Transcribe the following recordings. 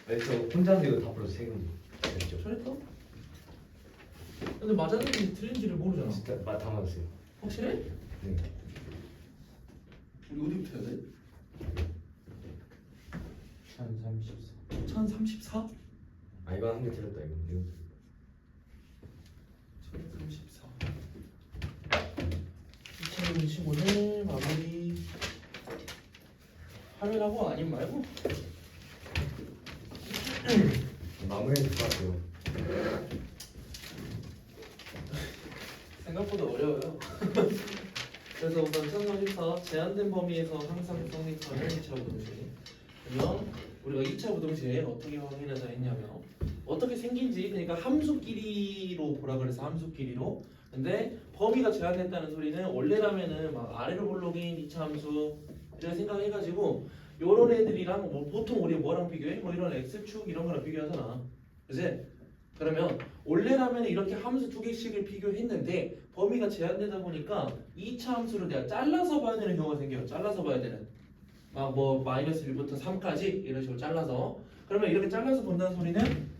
아니 저 혼자서 이거 다 풀어서 세금 됐죠? 잘했다. 근데 맞았는지 틀린지를 모르잖아. 진짜 다 맞았어요. 확실해? 네. 우리 어디부터 해야 돼? 1034. 1034? 아 이거 한 개 틀렸다 이거. 1034. 2025년 마무리 하려고 아님 말고? 마무리해줄 것 같아요. 생각보다 어려워요. 그래서 우선 1034 제한된 범위에서 항상 성립하는 2차 부등식. 그러면 우리가 2차 부등식 어떻게 확인하자 했냐면 어떻게 생긴지 그러니까 함수끼리로 보라 그래서 함수끼리로. 근데 범위가 제한됐다는 소리는 원래라면은 막 아래로 볼록인 2차 함수 이런 생각해가지고 요런 애들이랑 뭐 보통 우리 뭐랑 비교해? 뭐 이런 x축 이런 거랑 비교하잖아. 그지? 그러면 원래라면 이렇게 함수 두 개씩을 비교했는데 범위가 제한되다 보니까 2차 함수를 내가 잘라서 봐야 되는 경우가 생겨요. 잘라서 봐야 되는. 막 뭐 마이너스 1부터 3까지 이런 식으로 잘라서. 그러면 이렇게 잘라서 본다는 소리는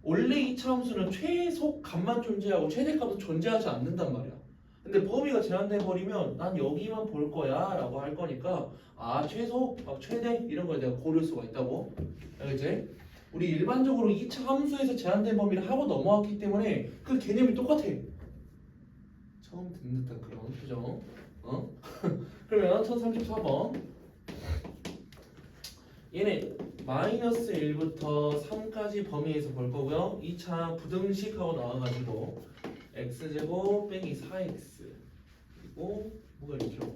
원래 2차 함수는 최소값만 존재하고 최대값은 존재하지 않는단 말이야. 근데 범위가 제한돼 버리면 난 여기만 볼 거야 라고 할 거니까 아 최소, 막 최대 이런 걸 내가 고를 수가 있다고. 알겠지? 우리 일반적으로 2차 함수에서 제한된 범위를 하고 넘어왔기 때문에 그 개념이 똑같아. 처음 듣는 듯한 그런 표정. 어? 그러면 1034번 얘네 마이너스 1부터 3까지 범위에서 볼 거고요. 2차 부등식하고 나와가지고 x제곱 빼기 4x 그리고 뭐가 있죠?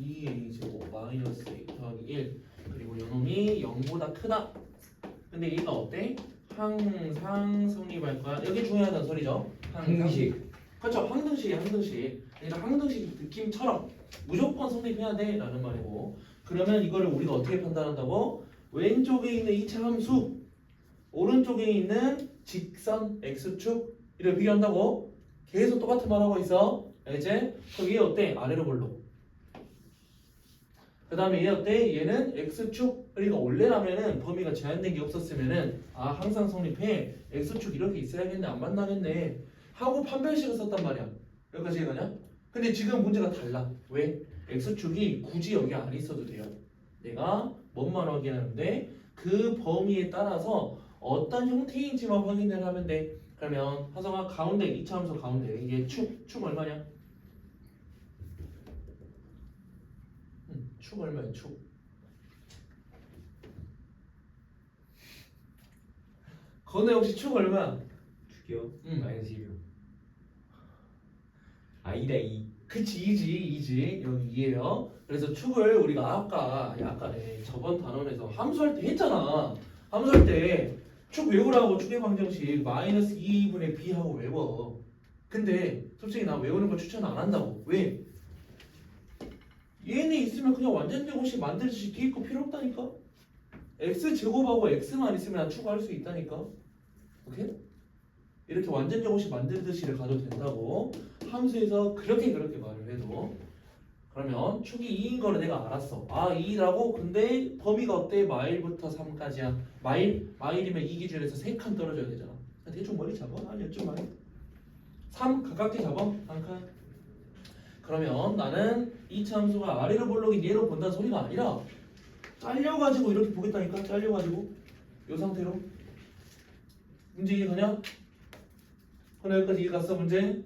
2a제곱 마이너스 a 더하기 1 그리고 요놈이 0보다 크다. 근데 얘가 어때? 항상 성립할 거야. 여기 중요하다는 소리죠. 항등식. 그렇죠. 항등식이야 항등식. 그러니까 항등식 느낌처럼 무조건 성립해야 돼 라는 말이고. 그러면 이거를 우리가 어떻게 판단한다고? 왼쪽에 있는 2차 함수 오른쪽에 있는 직선 x축 이를 비교한다고. 계속 똑같은 말 하고 있어. 이제 그럼 얘 어때? 아래로 볼록. 그 다음에 얘 어때? 얘는 x축. 그러니까 원래라면은 범위가 제한된 게 없었으면은 아 항상 성립해. x축 이렇게 있어야겠네. 안 만나겠네 하고 판별식을 썼단 말이야. 여기까지 이해가냐? 근데 지금 문제가 달라. 왜? x축이 굳이 여기 안 있어도 돼요. 내가 뭔만 확인하는데 그 범위에 따라서 어떤 형태인지만 확인을 하면 돼. 그러면 하성아 가운데 2차 함수 가운데 이게 축 얼마냐? 축 얼마야 축? 건우 혹시 축 얼마야? 죽여. 응. 마이너스 1이요. 아 2다 2. 그치 이지 여기 2예요. 그래서 축을 우리가 아까네 저번 단원에서 함수할 때 했잖아. 함수할 때 축 외우라고 축의 방정식 마이너스 2분의 b 하고 외워. 근데 솔직히 나 외우는 거 추천 안 한다고. 왜? 얘네 있으면 그냥 완전 제곱식 만들듯이 뒤에 거 필요 없다니까. x제곱하고 x만 있으면 난 축을 할 수 있다니까. 오케이? 이렇게 완전 제곱식 만들듯이를 가도 된다고. 함수에서 그렇게 말을 해도. 그러면 축이 2인 거를 내가 알았어. 아 2라고? 근데 범위가 어때? 마일부터 3까지야. 마일이면 이 기준에서 3칸 떨어져야 되잖아. 대충 머리 잡아. 아니 여쭤 마일 3 가깝게 잡아. 한 칸. 그러면 나는 이 함수가 아래로 볼록인 얘로 본다는 소리가 아니라 잘려가지고 이렇게 보겠다니까. 잘려가지고 이 상태로. 문제 이해가냐? 그럼 여기까지 이해갔어 문제?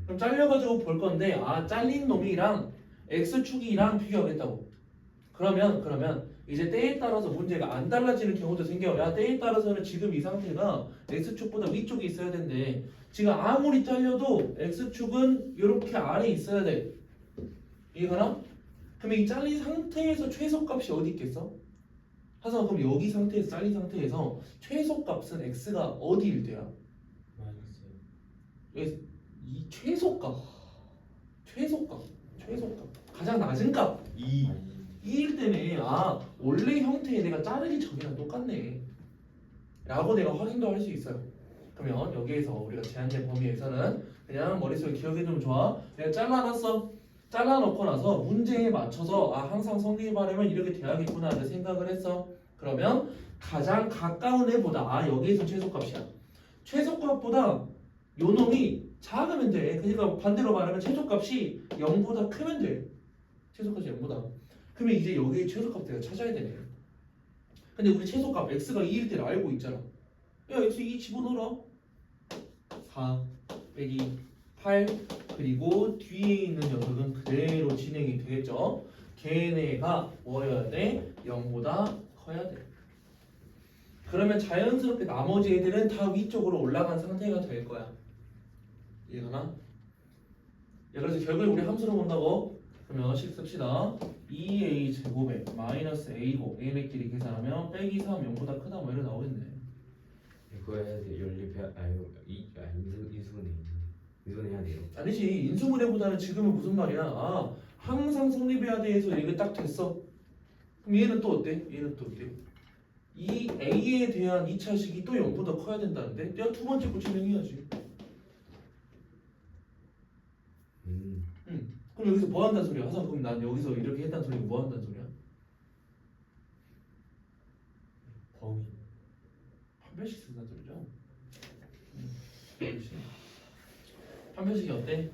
그럼 잘려가지고 볼 건데 아 잘린 놈이랑 x축이랑 비교하겠다고. 그러면 이제 때에 따라서 문제가 안 달라지는 경우도 생겨. 야 때에 따라서는 지금 이 상태가 x축보다 위쪽에 있어야 되는데 지금 아무리 잘려도 x축은 이렇게 아래에 있어야 돼. 이해가나? 그럼 이 잘린 상태에서 최소값이 어디 있겠어? 하서 그럼 여기 상태에서 잘린 상태에서 최소값은 x가 어디일 때야? 마이너스. 이 최소값 가장 낮은 값 2. 2일 때문에 아 원래 형태의 내가 자르기 전이랑 똑같네 라고 내가 확인도 할 수 있어요. 그러면 여기에서 우리가 제한된 범위에서는 그냥 머릿속에 기억해두면 좋아. 내가 잘라놨어. 잘라놓고 나서 문제에 맞춰서 아 항상 성립하려면 이렇게 돼야겠구나 라는 생각을 했어. 그러면 가장 가까운 애보다 여기에서 최소값이야. 최소값보다 요 놈이 작으면 돼. 그러니까 반대로 말하면 최소값이 0보다 크면 돼. 최소값이 0보다. 그러면 이제 여기에 최소값 내가 찾아야 되네. 근데 우리 최소값 x가 2일 때를 알고 있잖아. 야 x 2 집어넣어라. 4 빼기 8 그리고 뒤에 있는 녀석은 그대로 진행이 되겠죠. 걔네가 뭐여야 돼? 0보다 커야 돼. 그러면 자연스럽게 나머지 애들은 다 위쪽으로 올라간 상태가 될 거야. 이해가나? 그래서 결국에 우리 함수로 본다고? 그러면 식 씁시다. 2a 제곱에 마이너스 a고 a네끼리 계산하면 빼기 3 0보다 크다 뭐 이래 나오겠네. 그거 해야 돼. 연립해. 인수분해 해야 돼요. 아니지, 인수분해보다는 지금은 무슨 말이야? 항상 성립해야 돼 해서 이게 딱 됐어. 그럼 얘는 또 어때? 얘는 또 어때? 이 a에 대한 2차식이 또 0보다 커야 된다는데? 내가 두 번째 거 진행해야지. 그럼 여기서 뭐 한다는 소리야? 하상 그럼 난 여기서 이렇게 했다는 소리가 뭐 한다는 소리야? 범위. 판별식 쓴다는 소리죠? 판별식. 판별식이 어때?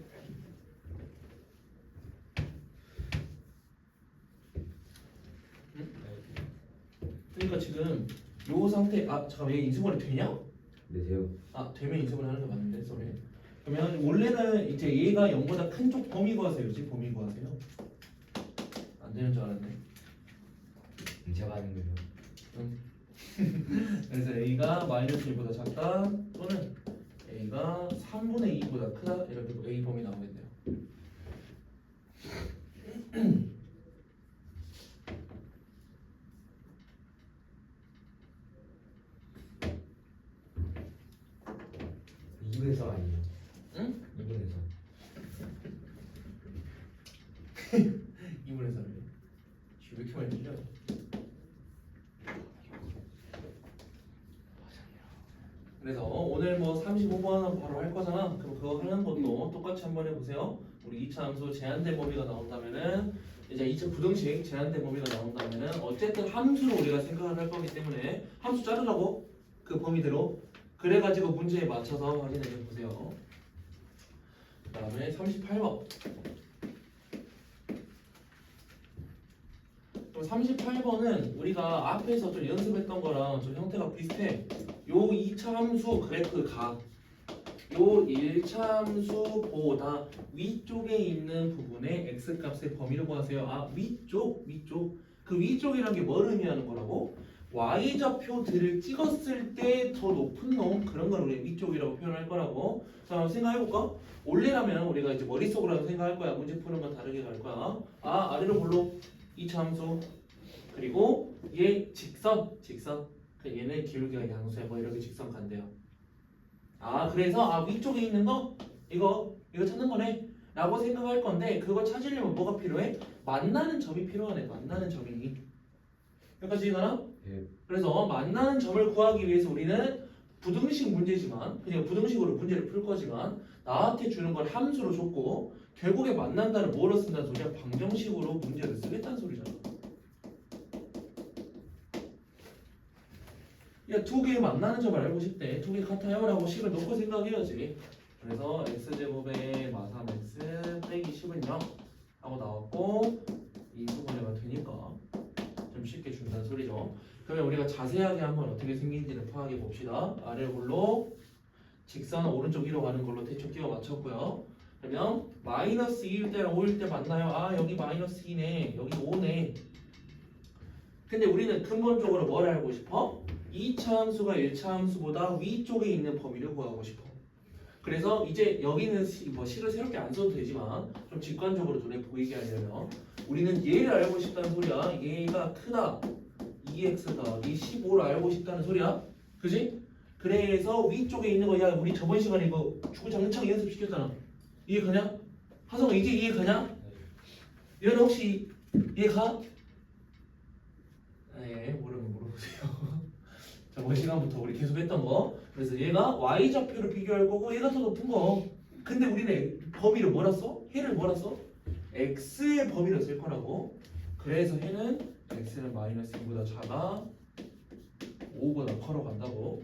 그러니까 지금 요 상태 잠깐만 얘 인수분해 되냐? 네, 돼요. 되면 인수분해 하는 게 맞는데 소리. 그러면 원래는 이제 얘가 0보다 큰 쪽 범위 구하세요. 지금 범위 구하세요. 안 되는 줄 알았네. 제가 하는 거죠. 그래서 a가 마이너스 1보다 작다 또는 a가 3분의 2보다 크다 이렇게 a 범위 나오겠네요. 이분해서 아니에요. 응? 이분해서. 2분의 3이 왜 이렇게 많이 들려? 그래서 오늘 뭐 35번은 바로 할 거잖아. 그럼 그거 하는 것도 똑같이 한번 해보세요. 우리 2차 함수 제한된 범위가 나온다면은 이제 2차 부등식 제한된 범위가 나온다면은 어쨌든 함수로 우리가 생각을 할 거기 때문에 함수 자르라고 그 범위대로 그래가지고 문제에 맞춰서 확인해 보세요. 그 다음에 38번. 그럼 38번은 우리가 앞에서 좀 연습했던 거랑 좀 형태가 비슷해. 요 2차 함수 그래프 각, 요 1차 함수보다 위쪽에 있는 부분의 x값의 범위를 구하세요. 위쪽. 그 위쪽이란 게 뭘 의미하는 거라고? y좌표들을 찍었을 때 더 높은 놈 그런 걸 우리 위쪽이라고 표현할 거라고. 자, 한번 생각해볼까? 원래라면 우리가 이제 머릿속으로 생각할 거야. 문제 푸는 건 다르게 갈 거야. 아래로 볼로 2차 함수 그리고 얘 직선 얘는 기울기가 양수야. 뭐 이렇게 직선 간대요. 그래서 위쪽에 있는 거 이거 찾는 거네 라고 생각할 건데 그거 찾으려면 뭐가 필요해? 만나는 점이 필요하네. 만나는 점이. 여기까지 이해가나? 네. 그래서 만나는 점을 구하기 위해서 우리는 부등식 문제지만 그냥 부등식으로 문제를 풀 거지만 나한테 주는 걸 함수로 줬고 결국에 만난다는 뭐로 쓴다는 소리야? 방정식으로 문제를 쓰겠다는 소리잖아. 야, 두 개의 만나는 점을 알고 싶대. 두 개 같아요? 라고 식을 놓고 생각해야지. 그래서 x제곱에 마삼 x 빼기 10은 0 하고 나왔고 인수분해가 되니까 좀 쉽게 준다는 소리죠. 그러면 우리가 자세하게 한번 어떻게 생긴지를 파악해 봅시다. 아래로 직선 오른쪽 위로 가는 걸로 대충 끼워 맞췄고요. 그러면 마이너스 2일 때랑 5일 때 맞나요? 여기 마이너스 2네. 여기 5네. 근데 우리는 근본적으로 뭘 알고 싶어? 2차 함수가 1차 함수보다 위쪽에 있는 범위를 구하고 싶어. 그래서 이제 여기는 식을 새롭게 안 써도 되지만 좀 직관적으로 눈에 보이게 하려면 우리는 얘를 알고 싶다는 소리야. 얘가 크다. 2x 더하기 15를 알고 싶다는 소리야. 그지? 그래서 위쪽에 있는 거 우리 저번 시간에 이거 주구장창 연습시켰잖아. 이해가냐? 하성아 이제 이해가냐? 얘는 혹시 이해가? 네, 모르면 물어보세요. 저번 시간부터 우리 계속 했던 거. 그래서 얘가 y좌표를 비교할 거고 얘가 더 높은 거. 근데 우리는 범위를 뭐라 써? 해를 뭐라 써? x의 범위를 쓸 거라고. 그래서 해는 x는 마이너스 2보다 작아 5보다 커로 간다고.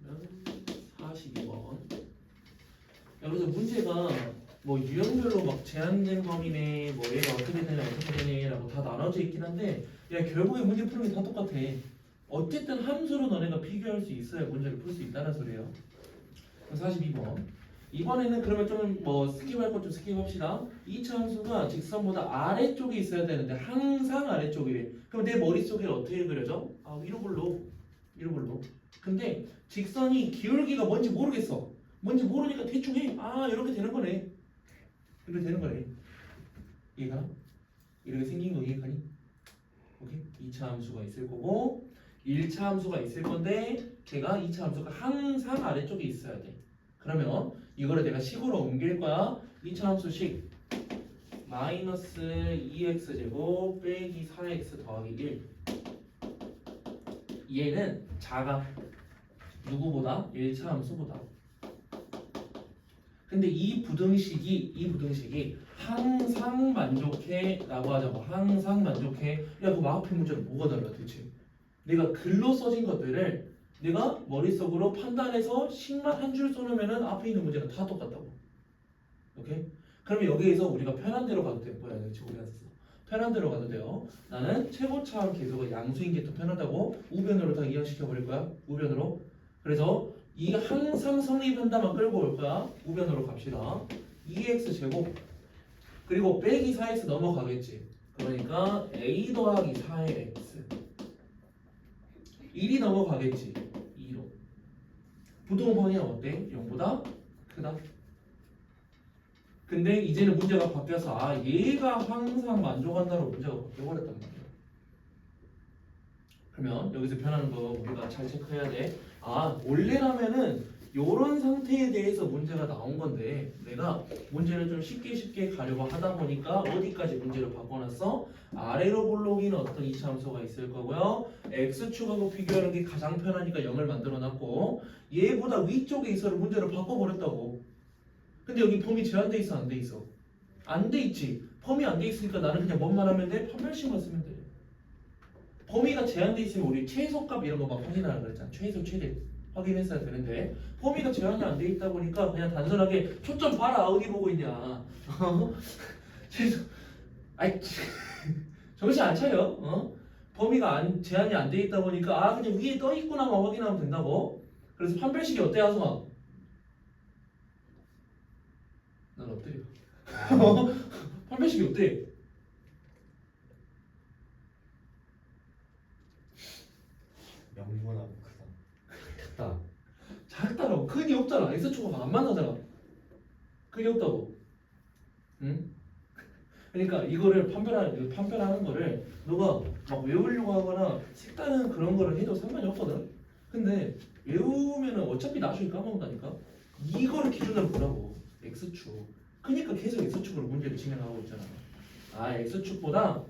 그러면 42번. 여기서 문제가 뭐 유형별로 막 제한된 범위네, 뭐 얘가 어떻게 되냐 어떻게 되냐라고 다 나눠져 있긴 한데, 야 결국에 문제 푸는 게 다 똑같아. 어쨌든 함수로 너네가 비교할 수 있어야 문제를 풀 수 있다는 소리예요. 그럼 42번. 이번에는 그러면 좀 뭐 스킵할 것 좀 스킵합시다. 2차 함수가 직선보다 아래쪽에 있어야 되는데 항상 아래쪽이래. 그럼 내 머릿속에 어떻게 그려져? 아 위로 볼로. 위로 볼로. 근데 직선이 기울기가 뭔지 모르겠어. 뭔지 모르니까 대충 해. 아 이렇게 되는 거네. 이렇게 되는 거네. 이해가? 이렇게 생긴 거 이해가니? 오케이? 2차 함수가 있을 거고 1차 함수가 있을 건데 걔가 2차 함수가 항상 아래쪽에 있어야 돼. 그러면 이거를 내가 식으로 옮길 거야. 2차 함수식 마이너스 2x제곱 빼기 4x 더하기 1. 얘는 작아. 누구보다? 1차 함수보다. 근데 이 부등식이 항상 만족해 라고 하자고. 항상 만족해. 야 그럼 앞에 문제는 뭐가 달라 대체? 내가 글로 써진 것들을 내가 머릿속으로 판단해서 식만 한 줄 써놓으면은 앞에 있는 문제는 다 똑같다고. 오케이? 그러면 여기에서 우리가 편한 대로 가도 돼. 뭐야 여기 지금 우리가 썼어. 편한 대로 가도 돼요. 나는 최고차함 계수가 양수인 게 더 편하다고 우변으로 다 이항시켜 버릴 거야. 우변으로. 그래서 이 항상 성립한다만 끌고 올 거야. 우변으로 갑시다. 2x 제곱 그리고 빼기 4x 넘어가겠지. 그러니까 a 더하기 4의 x 1이 넘어가겠지. 2로. 부동 방향 어때? 0보다 크다. 근데 이제는 문제가 바뀌어서 아 얘가 항상 만족한다로 문제가 바뀌어버렸단 말이야. 그러면 여기서 변하는 거 우리가 잘 체크해야 돼. 아 원래라면은 요런 상태에 대해서 문제가 나온 건데 내가 문제를 좀 쉽게 가려고 하다 보니까 어디까지 문제를 바꿔놨어? 아래로 볼록이는 어떤 이차 함수가 있을 거고요. x축하고 비교하는 게 가장 편하니까 0을 만들어놨고 얘보다 위쪽에 있어를 문제를 바꿔버렸다고. 근데 여기 범위 제한돼 있어 안 돼 있어? 안 돼 있지. 범위 안 돼 있으니까 나는 그냥 뭔 말하면 돼? 판별식만 쓰면 돼. 범위가 제한돼 있으면 우리 최소값 이런 거 막 확인하라 그랬잖아. 최소 최대 확인했어야 되는데 범위가 제한이 안 돼 있다 보니까 그냥 단순하게 초점 봐라 어디 보고 있냐. 최소 아이 정신 안 차려. 범위가 제한이 안 돼 있다 보니까 아 그냥 위에 떠 있구나만 확인하면 된다고. 그래서 판별식이 어때 하성아? 난 엎드려. 판별식이 어때? 명보다 크다. 크다. 작다라고. 근이 없잖아. x축하고 안 만나잖아. 근이 없다고. 응? 그러니까 이거를 판별하는 거를 너가 막 외우려고 하거나 색다른 그런 거를 해도 상관이 없거든. 근데 외우면은 어차피 나중에 까먹는다니까. 이거를 기준으로 보라고. x축. 그러니까 계속 x축으로 문제를 진행하고 있잖아. 아 x축보다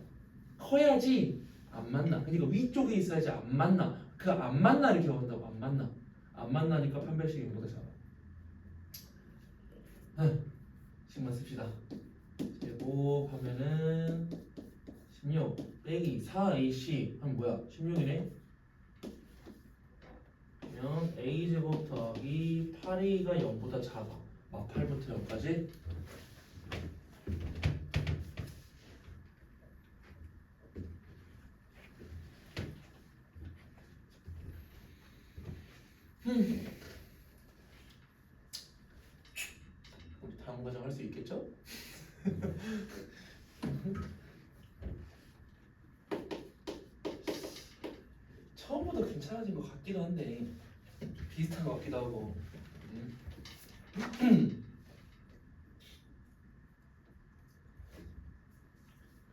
커야지 안 만나. 그러니까 위쪽에 있어야지 안 만나. 그 안 만나 이렇게 한다고. 안 만나. 안 만나니까 판별식이 못 하잖아. 10만 씁시다. 제곱하면은 16 빼기 4ac 하면 뭐야? 16이네. 그러면 a제곱 더하기 8a가 0보다 작아. 막 8부터 0까지. 우리 다음 과정 할 수 있겠죠? 처음보다 괜찮아진 것 같기도 한데 비슷한 것 같기도 하고.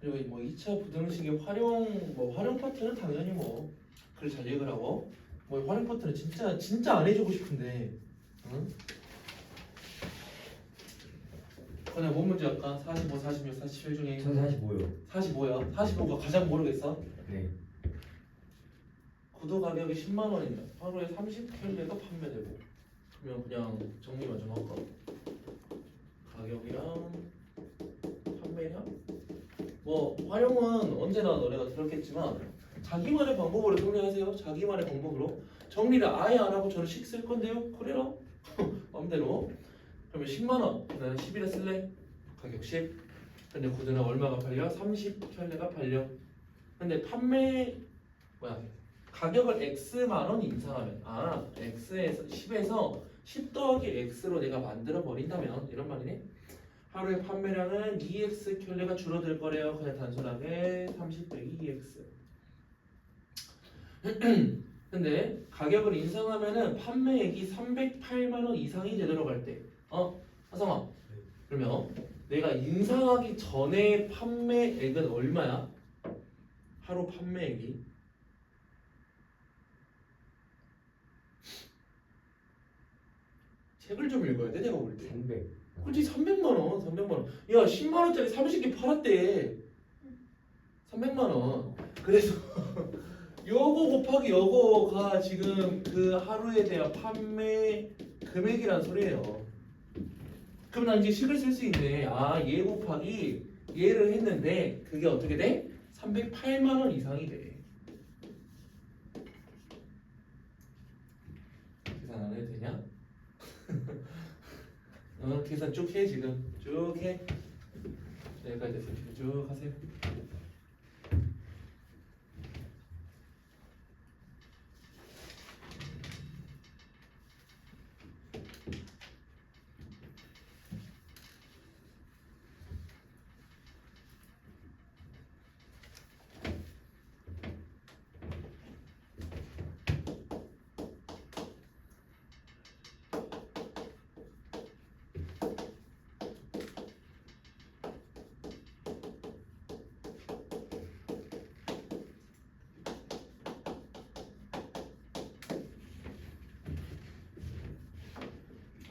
그리고 뭐 2차 부등식의 활용 파트는 당연히 뭐 글 잘 읽으라고. 뭐 활용 파트는 진짜 안 해주고 싶은데, 응? 그냥 뭔 문제 할까? 45, 46, 47 중에 1045요. 45야. 45가 가장 모르겠어? 네. 구두 가격이 10만 원이면 하루에 30켤레가 판매되고. 그러면 그냥 정리만 좀 할까? 뭐 활용은 언제나 너네가 들었겠지만 자기만의 방법으로 정리하세요. 자기만의 방법으로 정리를 아예 안 하고 저를 식 쓸 건데요. 그래라 마음대로. 그러면 10만 원. 나는 10이라 쓸래? 가격 10. 근데 구두는 얼마가 팔려? 30켤레가 팔려. 근데 판매 가격을 X만 원 인상하면 X에서 10에서 10 더하기 X로 내가 만들어 버린다면 이런 말이네. 하루의 판매량은 2X 켤레가 줄어들 거래요. 그냥 단순하게 30 빼기 2X. 근데 가격을 인상하면은 판매액이 308만 원 이상이 되도록 할 때, 하성아, 그러면 내가 인상하기 전에 판매액은 얼마야? 하루 판매액이 책을 좀 읽어야 돼 내가 볼 때. 300. 그렇지 300만 원, 300만 원. 야 10만 원짜리 30개 팔았대. 300만 원. 그래서 요거 곱하기 요거가 지금 그 하루에 대한 판매 금액이란 소리예요. 그럼 난 이제 식을 쓸 수 있네. 얘 곱하기 얘를 했는데 그게 어떻게 돼? 308만 원 이상이 돼. 계산 안 해도 되냐? 계산 쭉 해 지금 쭉 해. 여기까지 됐으면 쭉 하세요.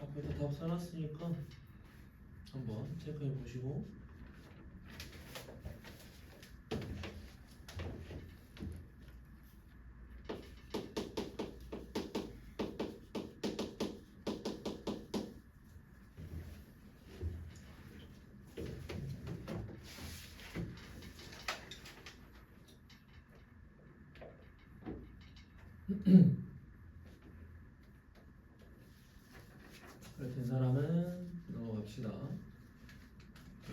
앞에다 답 써놨으니까 한번 체크해 보시고. 그래 된 사람은 넘어갑시다.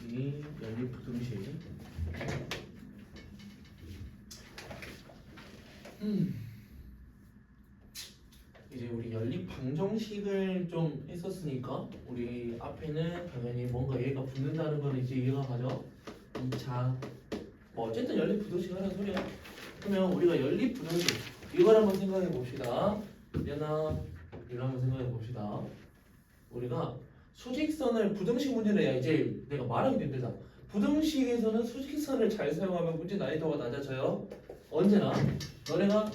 이 연립부등식. 이제 우리 연립 방정식을 좀 했었으니까 우리 앞에는 당연히 뭔가 얘가 붙는다는 거는 이제 이해가 가죠. 2차 뭐 어쨌든 연립 부등식 하는 소리야. 그러면 우리가 연립 부등식 이걸 한번 생각해 봅시다. 연아 이걸 한번 생각해 봅시다. 우리가 수직선을 부등식 문제를 해야 이제 내가 말하기 힘들다. 부등식에서는 수직선을 잘 사용하면 문제 난이도가 낮아져요. 언제나 너네가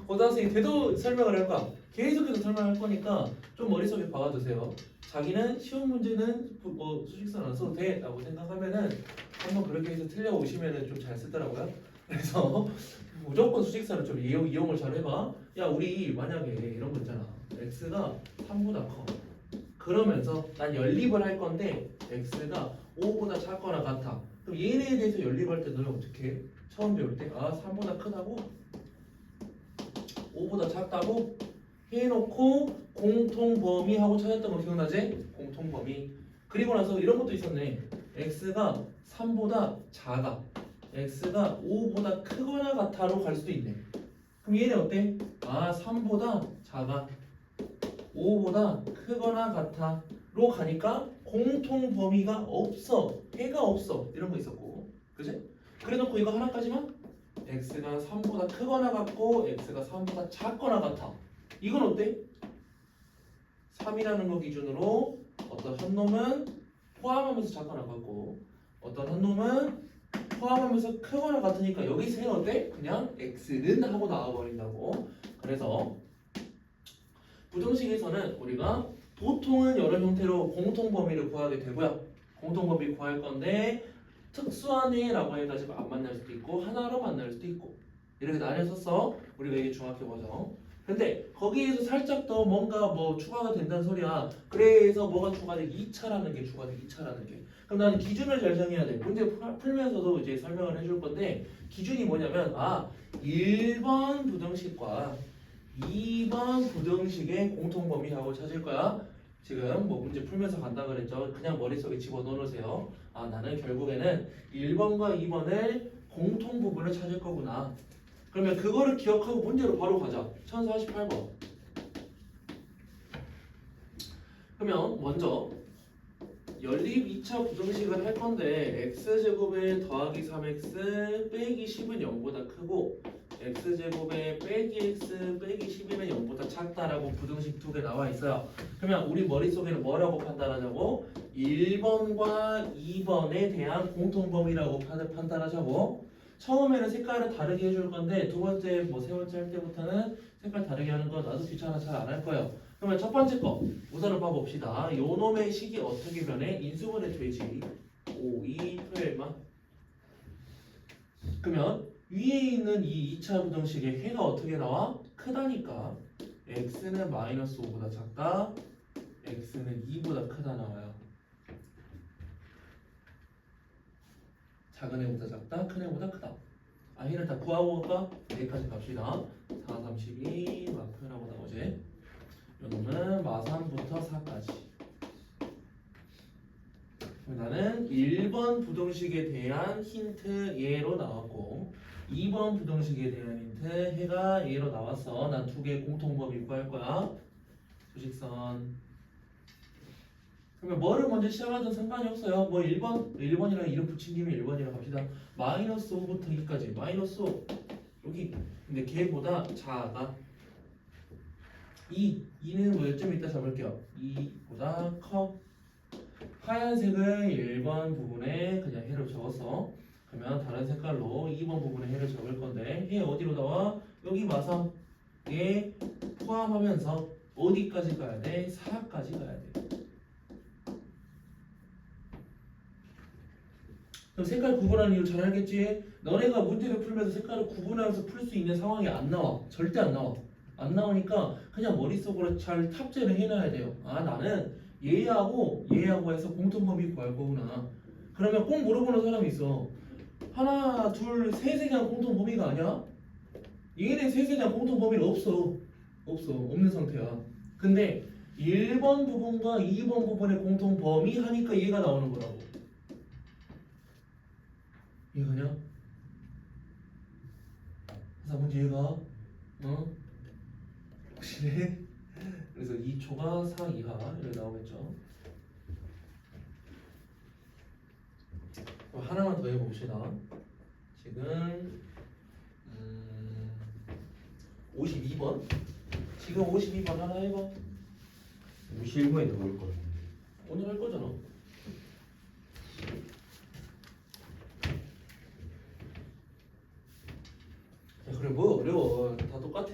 고등학생이 돼도 설명을 할 거야. 계속해서 설명할 거니까 좀 머릿속에 박아두세요. 자기는 쉬운 문제는 뭐 수직선 안 써도 돼 라고 생각하면은 한번 그렇게 해서 틀려오시면은 좀 잘 쓰더라고요. 그래서 무조건 수직선을 좀 이용을 잘 해봐. 야 우리 만약에 이런 거 있잖아. x가 3보다 커. 그러면서 난 연립을 할 건데 x가 5보다 작거나 같아. 그럼 얘네에 대해서 연립할 때 너는 어떻게 해? 처음 배울 때 3보다 크다고? 5보다 작다고? 해놓고 공통범위 하고 찾았던 거 기억나지? 공통범위. 그리고 나서 이런 것도 있었네. x가 3보다 작아. x가 5보다 크거나 같아로 갈 수도 있네. 그럼 얘네 어때? 3보다 작아. 5보다 크거나 같아로 가니까 공통 범위가 없어. 해가 없어. 이런 거 있었고. 그지? 그래 놓고 이거 하나까지만 x가 3보다 크거나 같고 x가 3보다 작거나 같아. 이건 어때? 3이라는 거 기준으로 어떤 한 놈은 포함하면서 작거나 같고 어떤 한 놈은 포함하면서 크거나 같으니까 여기서 해는 어때? 그냥 x는 하고 나와버린다고. 그래서 부등식에서는 우리가 보통은 여러 형태로 공통범위를 구하게 되고요. 공통범위 구할 건데 특수한 애라고 해가지고 안 만날 수도 있고 하나로 만날 수도 있고 이렇게 나뉘었었어. 우리가 이게 중학교 과정. 근데 거기에서 살짝 더 뭔가 뭐 추가가 된다는 소리야. 그래서 뭐가 추가돼? 2차라는 게 추가돼. 2차라는 게. 그럼 나는 기준을 잘 정해야 돼. 문제 풀면서도 이제 설명을 해줄 건데 기준이 뭐냐면 1번 부등식과 2번 부등식의 공통범위하고 찾을 거야. 지금 뭐 문제 풀면서 간다 그랬죠. 그냥 머릿속에 집어넣어 놓으세요. 나는 결국에는 1번과 2번을 공통 부분을 찾을 거구나. 그러면 그거를 기억하고 문제로 바로 가자. 1048번. 그러면 먼저 연립 2차 부등식을 할 건데 x제곱에 더하기 3x 빼기 10은 0보다 크고 x제곱에 빼기 x 빼기 12는 0보다 작다라고 부등식 두 개 나와 있어요. 그러면 우리 머릿속에는 뭐라고 판단하자고? 1번과 2번에 대한 공통범위라고 판단하자고. 처음에는 색깔을 다르게 해줄 건데 두 번째 뭐 세 번째 할 때부터는 색깔 다르게 하는 거 나도 귀찮아 잘 안 할 거예요. 그러면 첫 번째 거 우선은 봐봅시다. 요 놈의 식이 어떻게 변해? 인수분해 되지. 5, 2, 표현만. 그러면 위에 있는 이 2차 부등식의 해가 어떻게 나와? 크다니까 x는 마이너스 5보다 작다, x는 2보다 크다 나와요. 작은 애보다 작다, 큰 애보다 크다. 해를 다 구하고 갈까? 여기까지 갑시다. 4, 3, 12 막 표현하고 나오지. 요놈은 마3부터 4까지. 나는 1번 부등식에 대한 힌트 예로 나왔고 2번 부등식에 대한 힌트 해가 예로 나왔어. 난 두 개의 공통범위 구할 거야. 수직선. 그러면 뭐를 먼저 시작하든 상관이 없어요. 뭐 1번이랑 이름 붙인 김에 1번이라 갑시다. 마이너스 5부터 2까지. 마이너스 5 여기. 근데 걔보다 작아. 2는 뭐 좀 이따 잡을게요. 2보다 커. 하얀색은 1번 부분에 그냥 해를 적었어. 그러면 다른 색깔로 2번 부분에 해를 적을 건데 해 어디로 나와? 여기 마삼에 포함하면서 어디까지 가야 돼? 4까지 가야 돼. 그럼 색깔 구분하는 이유 잘 알겠지? 너네가 문제를 풀면서 색깔을 구분하면서 풀 수 있는 상황이 안 나와. 절대 안 나와. 안 나오니까 그냥 머릿속으로 잘 탑재를 해놔야 돼요. 나는 얘하고 해서 공통범위 구할 거구나. 그러면 꼭 물어보는 사람이 있어. 하나, 둘, 셋에 대한 공통범위가 아니야? 얘네 셋에 대한 공통범위는 없어. 없는 상태야. 근데 1번 부분과 2번 부분의 공통범위 하니까 얘가 나오는 거라고. 이해가냐? 그래서 문제 얘가 확실해? 그래서 2초가 4 이하 이렇게 나오겠죠. 그럼 하나만 더 해봅시다. 지금 52번. 지금 52번 하나 해봐. 51번에 넣을 거 같은데. 오늘 할 거잖아. 야, 그래 뭐 어려워. 다 똑같아.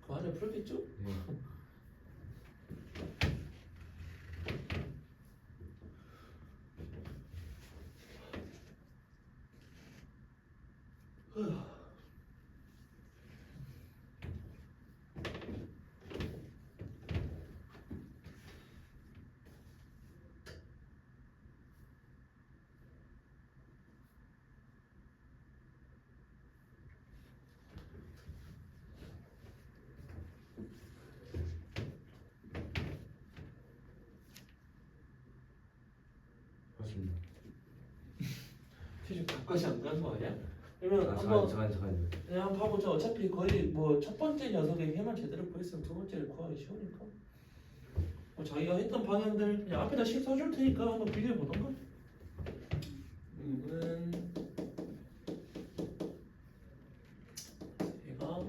그 안에 풀겠죠? 네. 맞습니다. 답까지 안 간 거 아니야? 그러면 아, 한번 잠깐. 그냥 한번 봐보자. 어차피 거의 뭐 첫 번째 녀석의 해만 제대로 구했으면 두 번째를 구하기 쉬우니까. 뭐 자기가 했던 방향들 그냥 앞에다 식 써줄 테니까 한번 비교해 보던가. 이거는 얘가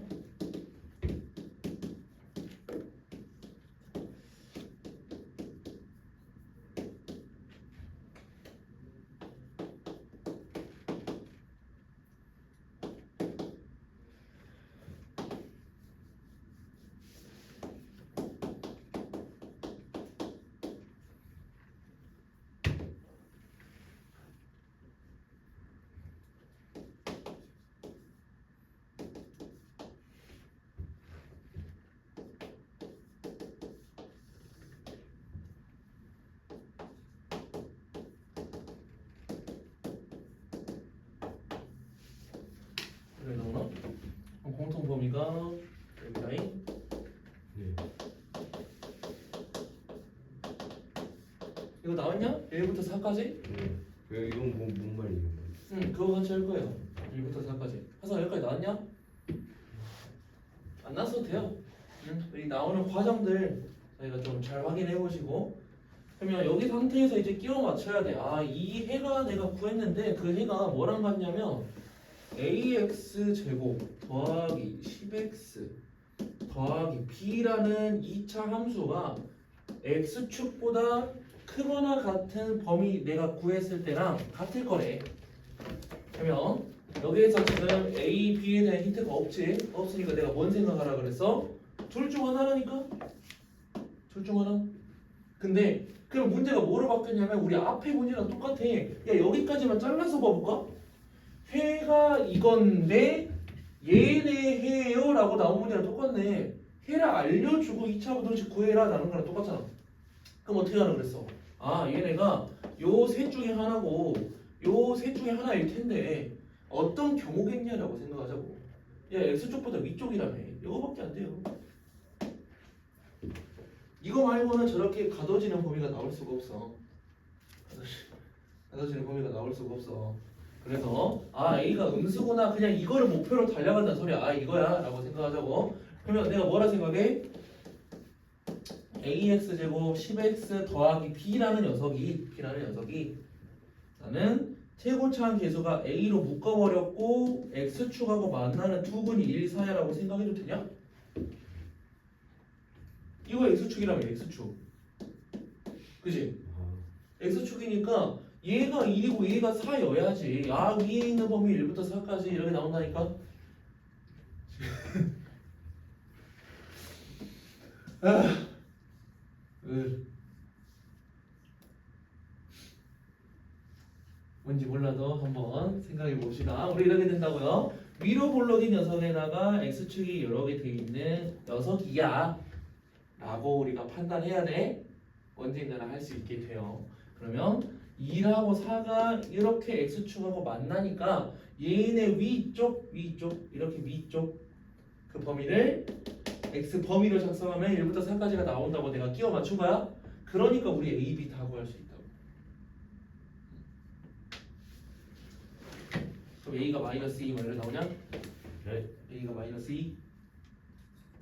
그래 나오나? 공통 범위가 여기다잉. 네. 이거 나왔냐? 1부터 4까지? 네. 이건 뭔 말이에요? 응, 그거 같이 할 거예요. 1부터 4까지. 하서 여기까지 나왔냐? 안 나왔어도 돼요. 응, 이 나오는 과정들 저희가 좀 잘 확인해 보시고. 그러면 여기 상태에서 이제 끼워 맞춰야 돼. 아, 이 해가 내가 구했는데 그 해가 뭐랑 같냐면 ax 제곱 더하기 10x 더하기 b라는 2차 함수가 x축보다 크거나 같은 범위 내가 구했을 때랑 같을 거래. 그러면 여기에서 지금 a, b에 대한 힌트가 없지? 없으니까 내가 뭔 생각하라 그랬어? 둘 중 하나라니까? 둘 중 하나? 근데 그럼 문제가 뭐로 바뀌었냐면 우리 앞에 문제랑 똑같아. 야, 여기까지만 잘라서 봐볼까? 해가 이건데 얘네 해예요 라고 나온 문제랑 똑같네. 해를 알려주고 2차 부등식 구해라 라는 거랑 똑같잖아. 그럼 어떻게 하라 그랬어? 아, 얘네가 요 셋 중에 하나고 요 셋 중에 하나일 텐데 어떤 경우겠냐라고 생각하자고. 야, x쪽보다 위쪽이라며. 이거밖에 안 돼요. 이거 말고는 저렇게 가둬지는 범위가 나올 수가 없어. 가둬지는 범위가 나올 수가 없어. 그래서 아, A가 음수구나. 그냥 이거를 목표로 달려간다는 소리야. 아, 이거야 라고 생각하자고. 그러면 내가 뭐라 생각해? ax 제곱 10x 더하기 b라는 녀석이 나는 최고차항 계수가 a로 묶어버렸고 x축하고 만나는 두근이 1, 4야라고 생각해도 되냐? 이거 x축이라며. x축 그지? x축이니까 얘가 1이고 얘가 4여야지. 아, 위에 있는 범위 1부터 4까지 이렇게 나온다니까. 뭔지 몰라도 한번 생각해 봅시다. 우리 이렇게 된다고요. 위로 볼록인 녀석에다가 x축이 여러 개 돼 있는 녀석이야 라고 우리가 판단해야 돼. 언젠가는 할 수 있게 돼요. 그러면 2하고 4가 이렇게 x축하고 만나니까 얘네 위쪽 이렇게 위쪽 그 범위를 x 범위로 작성하면 1부터 4까지가 나온다고 내가 끼워 맞춘 거야. 그러니까 우리 a, b 다 구할 수 있다고. 그럼 a가 마이너스 2 뭐 이렇게 나오냐? 네. a가 마이너스 2.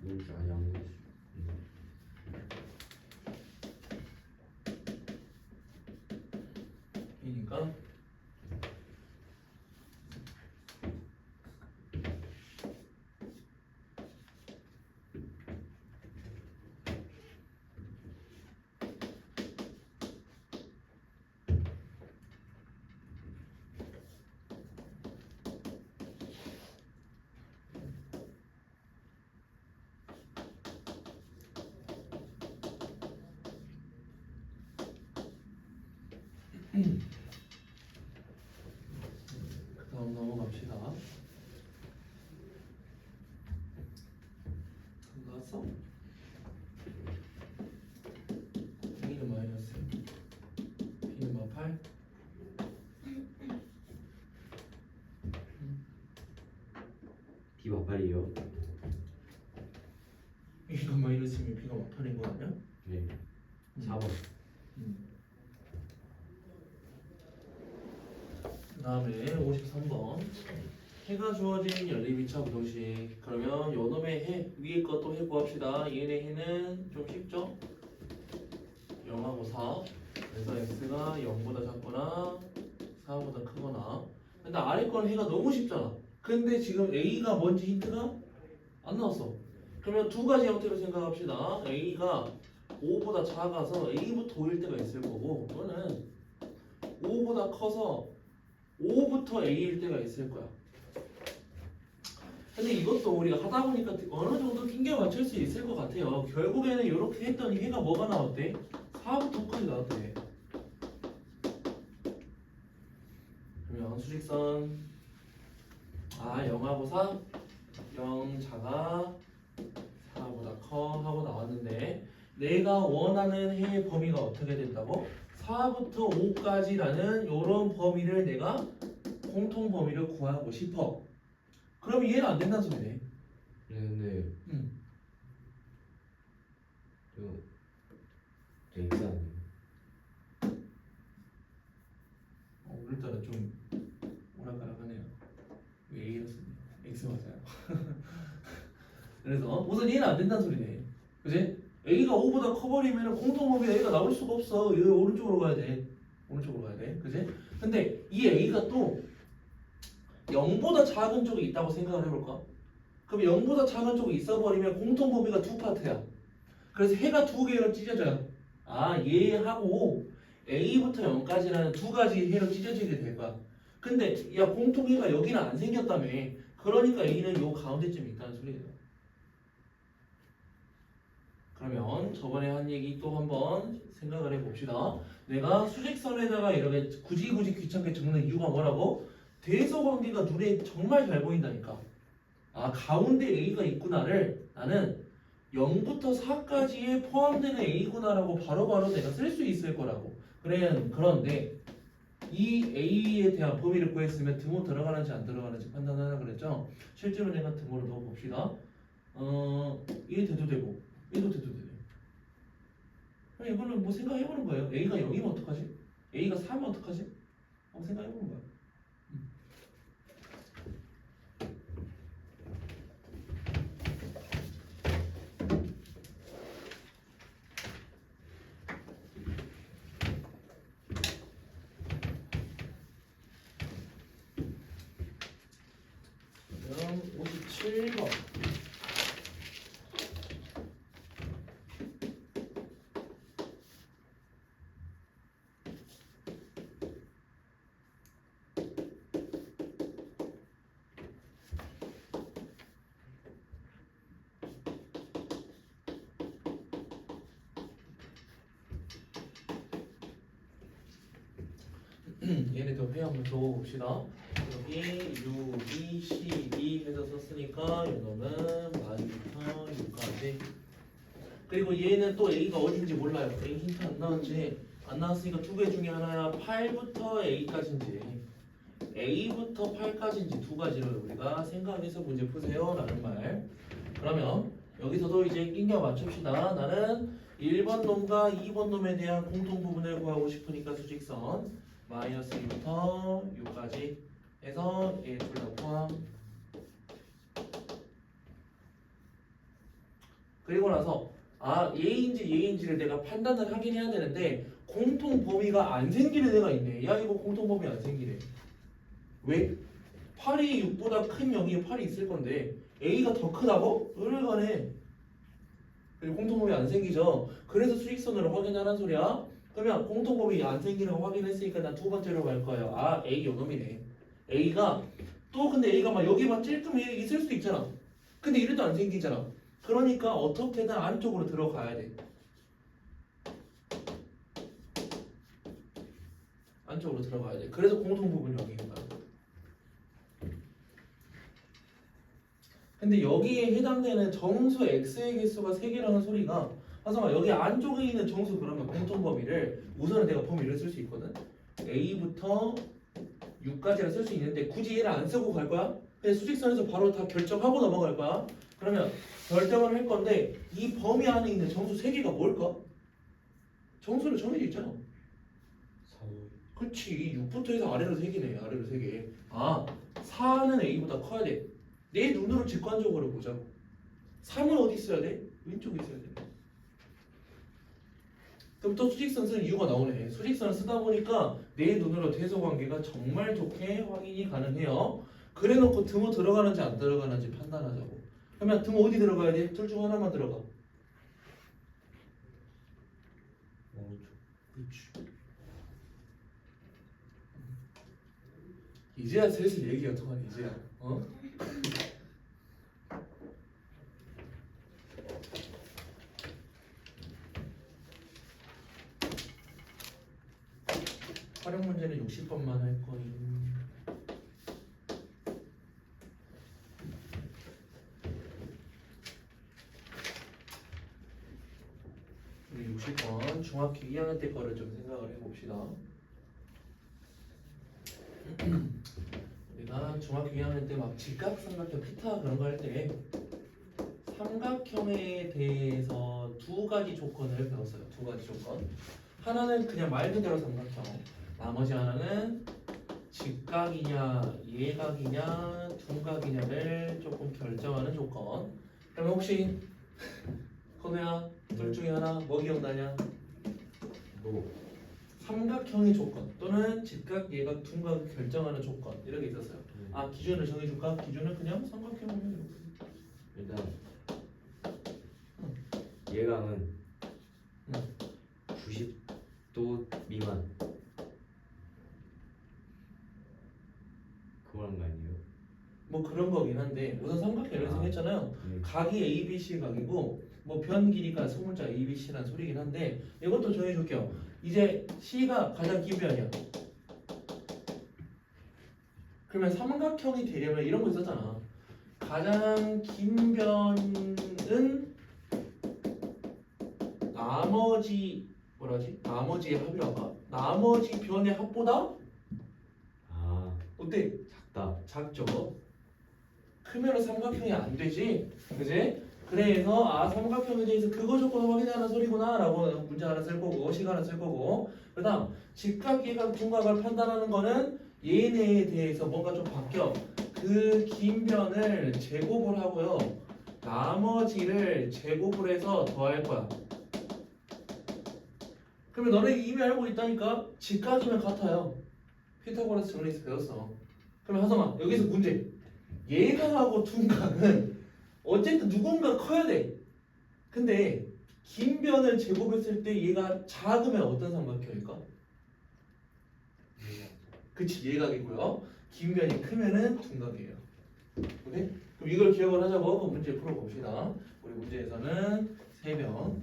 이렇게 아예 안 보였어요. 이니까 그다음 넘어갑시다. 나왔어? A는 마이너스 B는 뭐 8? B 마팔이요. A가 마이너스면 B가 막 8인 거 아니야? 네. 4번. 다음에 53번 해가 주어진 연립 2차 부등식. 그러면 요놈의 해 위에 것도 해 구합시다. 얘네 해는 좀 쉽죠? 0하고 4. 그래서 x가 0보다 작거나 4보다 크거나. 근데 아래 건 해가 너무 쉽잖아. 근데 지금 a가 뭔지 힌트가 안 나왔어. 그러면 두 가지 형태로 생각합시다. a가 5보다 작아서 a부터 5일 때가 있을 거고, 또는 5보다 커서 5부터 a일 때가 있을 거야. 근데 이것도 우리가 하다 보니까 어느 정도 핑계 맞출 수 있을 것 같아요. 결국에는 이렇게 했더니 해가 뭐가 나왔대? 4부터 5까지 나왔대. 그러면 수직선 0하고 4 0 작아 4보다 커 하고 나왔는데, 내가 원하는 해의 범위가 어떻게 된다고? 4부터 5까지라는 이런 범위를 내가 공통 범위를 구하고 싶어. 그럼 이해는 안 된다는 소리네. 네, 근데 저 X 아니에요? 오늘따라 좀 오락가락하네요. 왜 A였습니다. X 맞아요. 그래서 우선 이해는 안 된다는 소리네. 그지? A가 5보다 커버리면 공통 범위가 A가 나올 수가 없어. 여기 오른쪽으로 가야 돼. 오른쪽으로 가야 돼. 그지? 근데 이 A가 또 0보다 작은 쪽이 있다고 생각을 해볼까? 그럼 0보다 작은 쪽이 있어버리면 공통 범위가 두 파트야. 그래서 해가 두 개로 찢어져요. 얘하고 A부터 0까지라는 두 가지 해로 찢어지게 될 거야. 근데 야, 공통해가 여기는 안 생겼다며. 그러니까 A는 요 가운데쯤에 있다는 소리예요. 그러면 저번에 한 얘기 또 한번 생각을 해봅시다. 내가 수직선에다가 이렇게 굳이 귀찮게 적는 이유가 뭐라고? 대소관계가 눈에 정말 잘 보인다니까. 가운데 A가 있구나를 나는 0부터 4까지에 포함되는 A구나라고 바로바로 내가 쓸 수 있을 거라고. 그런데 이 A에 대한 범위를 구했으면 등호 들어가는지 안 들어가는지 판단하라 그랬죠. 실제로 내가 등호를 넣어봅시다. 1 돼도 되고 1도 돼도 되네. 그럼 이거는 뭐 생각해보는 거예요. A가 0이면 어떡하지? A가 4면 어떡하지? 한번 생각해보는 거야. 그럼 57번. 얘네들 회 한번 적어봅시다. 여기 6, 2, 12 해서 썼으니까 이거는 마지부터 6까지. 그리고 얘는 또 A가 어딘지 몰라요. A 힌트 안 나왔지? 안 나왔으니까 두 개 중에 하나야. 8부터 A까지인지 A부터 8까지인지 두 가지를 우리가 생각해서 문제 푸세요 라는 말. 그러면 여기서도 이제 낑겨 맞춥시다. 나는 1번 놈과 2번 놈에 대한 공통 부분을 구하고 싶으니까 수직선 마이너스 2부터 6까지 해서 얘 둘 다 포함. 그리고 나서 얘인지를 내가 판단을 하긴 해야 되는데 공통 범위가 안 생기는 애가 있네. 야, 이거 공통 범위 안 생기네. 왜? 8이 6보다 큰 0이 8이 있을 건데 A가 더 크다고? 의뢰가네. 공통 범위 안 생기죠. 그래서 수직선으로 확인하라는 소리야. 그러면 공통 범위 안 생기는 거 확인했으니까 난 두 번째로 갈 거예요. A 요놈이네. A가 또 근데 A가 막 여기만 찔끔 있을 수도 있잖아. 근데 이래도 안 생기잖아. 그러니까 어떻게든 안쪽으로 들어가야 돼. 안쪽으로 들어가야 돼. 그래서 공통 부분이 여기인 거야. 근데 여기에 해당되는 정수 X의 개수가 3개라는 소리가, 하성아 여기 안쪽에 있는 정수 그러면 공통 범위를 우선은 내가 범위를 쓸 수 있거든. A부터 6까지라 쓸 수 있는데 굳이 얘를 안 쓰고 갈 거야? 그냥 수직선에서 바로 다 결정하고 넘어갈 거야. 그러면 결정을 할 건데 이 범위 안에 있는 정수 3개가 뭘까? 정수를 정해져 있잖아. 4, 5, 그치 6부터 해서 아래로 3개네. 아래로 3개. 아 4는 A보다 커야 돼. 내 눈으로 직관적으로 보자고. 3은 어디 있어야 돼? 왼쪽에 있어야 돼. 그럼 또 수직선 쓰는 이유가 나오네. 수직선을 쓰다 보니까 내 눈으로 대소 관계가 정말 좋게 확인이 가능해요. 그래놓고 등호 들어가는지 안 들어가는지 판단하자고. 그러면 등 어디 들어가야 돼? 둘 중 하나만 들어가. 오른쪽. 그렇지. 이제야 슬슬 얘기가 통하네. 이제야. 어? 활용 문제는 60번만 할 거임. 우리 60번 중학교 2학년 때 거를 좀 생각을 해봅시다. 우리가 중학교 2학년 때 막 직각, 삼각형, 피타 그런 거 할 때 삼각형에 대해서 두 가지 조건을 배웠어요. 두 가지 조건. 하나는 그냥 말 그대로 삼각형. 나머지 하나는 직각이냐, 예각이냐, 둔각이냐를 조금 결정하는 조건. 그러면 혹시 건우야 둘 중에 하나 뭐 기억나냐? 뭐 삼각형의 조건 또는 직각, 예각, 둔각을 결정하는 조건 이런 게 있었어요. 아 기준을 정해줄까? 기준은 그냥 삼각형이면 일단 예감은 90도 미만 그런 거 아니에요? 뭐 그런 거긴 한데 우선 삼각형을 생겼잖아요. 네. 각이 ABC 각이고 뭐 변 길이가 소문자 ABC라는 소리긴 한데 이것도 정해줄게요. 이제 C가 가장 긴 변이야. 그러면 삼각형이 되려면 이런 거 있었잖아. 가장 긴 변은 나머지 뭐라지? 나머지의 합이라고 봐. 나머지 변의 합보다 아 어때? 작다. 작죠. 크면 삼각형이 안 되지, 그지? 그래서 아 삼각형에 대해서 그거 조건 확인하는 소리구나라고 문제 하나 쓸 거고 식 하나 쓸 거고. 그다음 직각, 예각, 둔각을 판단하는 거는 얘네에 대해서 뭔가 좀 바뀌어. 그 긴 변을 제곱을 하고요. 나머지를 제곱을 해서 더할 거야. 그러면 너네 이미 알고 있다니까 직각이면 같아요. 피타고라스 정리해서 배웠어. 그럼 하성아 여기서 문제. 예각하고 둔각은 어쨌든 누군가 커야 돼. 근데 긴 변을 제곱했을 때 얘가 작으면 어떤 삼각형일까? 그치 예각이고요. 긴 변이 크면은 둔각이에요. 오케이? 그럼 이걸 기억을 하자고 그 문제 풀어봅시다. 우리 문제에서는 3변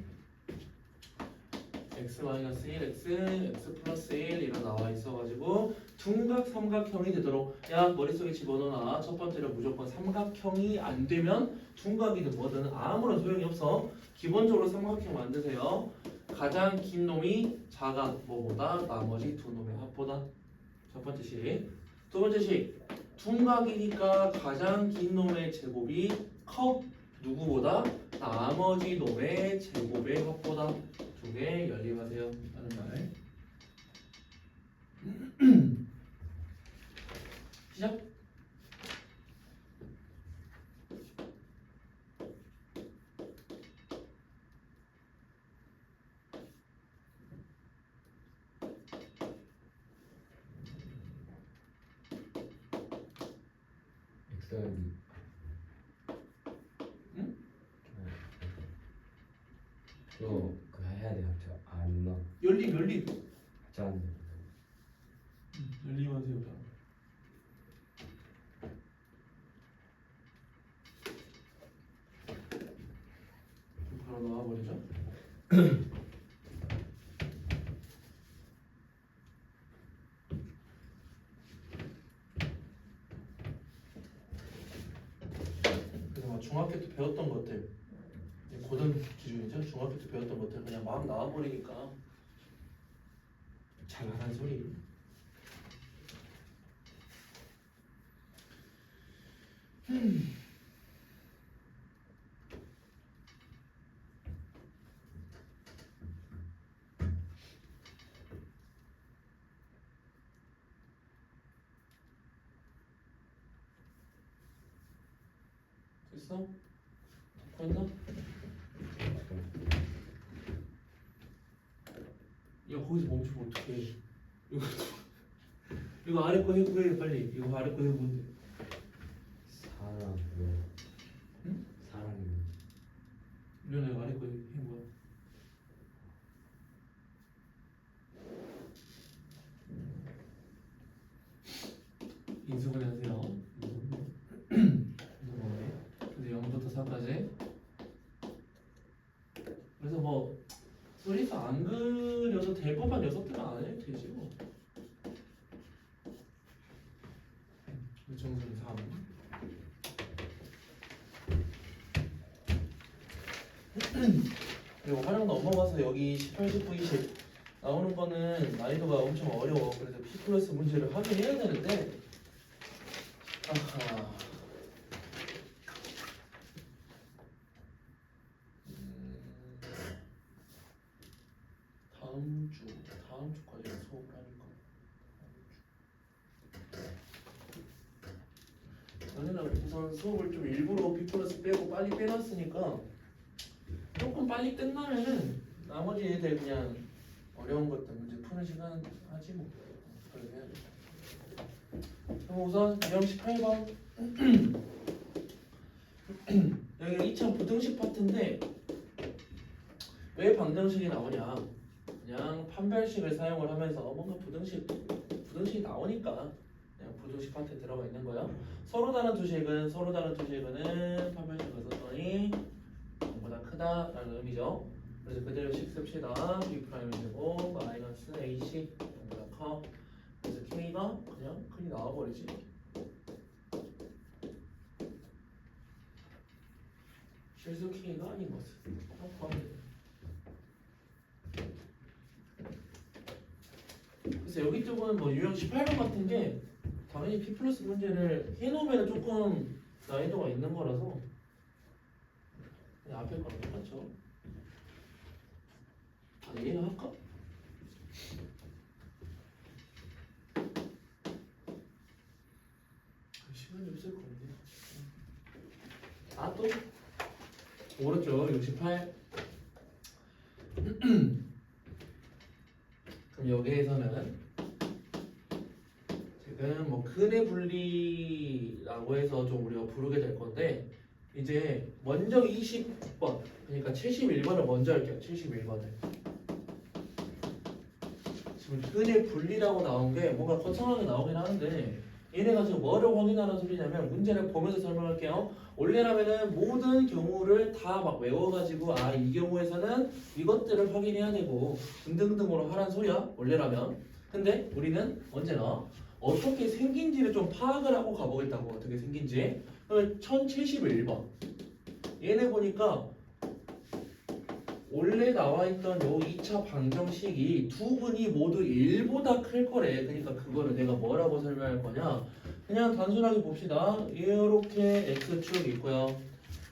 x-1, x 플러스 1 이런 나와 있어가지고 둔각 삼각형이 되도록 야 머릿속에 집어넣어놔. 첫 번째로 무조건 삼각형이 안 되면 둔각이든 뭐든 아무런 소용이 없어. 기본적으로 삼각형 만드세요. 가장 긴 놈이 작아 뭐보다 나머지 두 놈의 합보다. 첫 번째 식. 두 번째 식. 둔각이니까 가장 긴 놈의 제곱이 커 누구보다 나머지 놈의 제곱의 합보다. 두 개 연립하세요 하는 말. 시작. 엑스하기. 응? 그거 해야 돼 합쳐. 안 나. 연립 합쳐 안 돼. 연립하세요. 자. 바로 나와버리죠. 그래서 막 중학교 때 배웠던 것들 고등 기준이죠. 중학교 때 배웠던 것들 그냥 막 나와버리니까 잘하는 소리. 됐어? 됐나? 야 거기서 멈추면 어떡해. 이거 아래 거 해보래 빨리. 이거 아래 거 해보는데. 사람 응? 사람이 이거 아래 거 해보야. 인수분해 하세요. 그래서 0부터 4까지. 그래서 뭐 소리서 안 그려도 될 법한 녀석들은 안 해도 되지 뭐. 정수는 3. 그리고 활용 넘어가서 여기 18, 19, 20 나오는 거는 난이도가 엄청 어려워. 그래서 P 플러스 문제를 하긴 해야 되는데 아하. 다음 주까지 수업을 하니까 저는 우선 수업을 좀 일부러 B 플러스 빼고 빨리 빼놨으니까 조금 빨리 끝나면은 나머지 애들 그냥 어려운 것들 문제 푸는 시간 하지 뭐. 그렇게 해야지. 그럼 우선 유형 18번 여기가 2차 부등식 파트인데 왜 방정식이 나오냐? 그냥 판별식을 사용을 하면서 뭔가 부등식이 나오니까 그냥 부등식 파트에 들어가 있는 거예요. 서로 다른 두 식은 판별식을 썼더니 0보다 크다라는 의미죠. 그래서 그대로 식 씁시다. B 프라임이 되고 마이너스 A식 0보다 커. 그래서 K가 그냥 크게 나와버리지. 실수 K가 아닌 것을 구합니다. 그래서 여기 쪽은 뭐 유형 18번 같은 게 당연히 P 플러스 문제를 해놓으면 조금 난이도가 있는 거라서 그냥 앞에 거랑 똑같죠. 얘는 할까? 시간이 없을 건데. 또 오른쪽 68. 그럼 여기에서는 지금 뭐 근의 분리라고 해서 좀 우리가 부르게 될 건데 이제 먼저 20번 그러니까 71번을 먼저 할게요. 71번을 지금 근의 분리라고 나온 게 뭔가 거창하게 나오긴 하는데 얘네가 지금 뭐를 확인하는 소리냐면 문제를 보면서 설명할게요. 원래라면은 모든 경우를 다 막 외워가지고 이 경우에서는 이것들을 확인해야 되고 등등등으로 하란 소리야 원래라면. 근데 우리는 언제나 어떻게 생긴지를 좀 파악을 하고 가보겠다고. 어떻게 생긴지. 그러면 1071번 얘네 보니까 원래 나와있던 요 2차 방정식이 두 근이 모두 1보다 클 거래. 그러니까 그거를 내가 뭐라고 설명할 거냐. 그냥 단순하게 봅시다. 이렇게 x축 있고요.